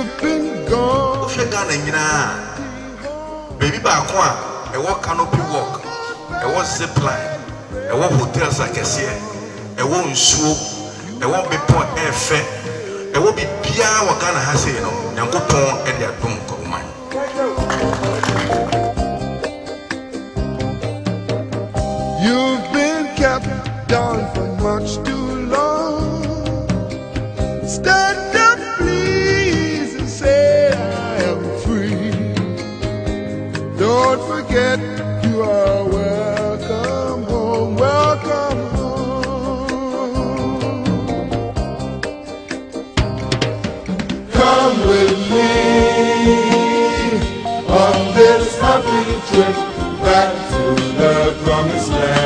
You've been gone. Baby back one, a walk canopy walk, a walk zip line, a walk hotels like I say, a won't swoop, a won't be point air fair, a won't be Pia or Ghana has you know, and go on and their boom of mine. You've been kept down for much too long. Stand up, please, and say I am free. Don't forget you are welcome home, welcome home. Come with me on this happy trip back to the promised land.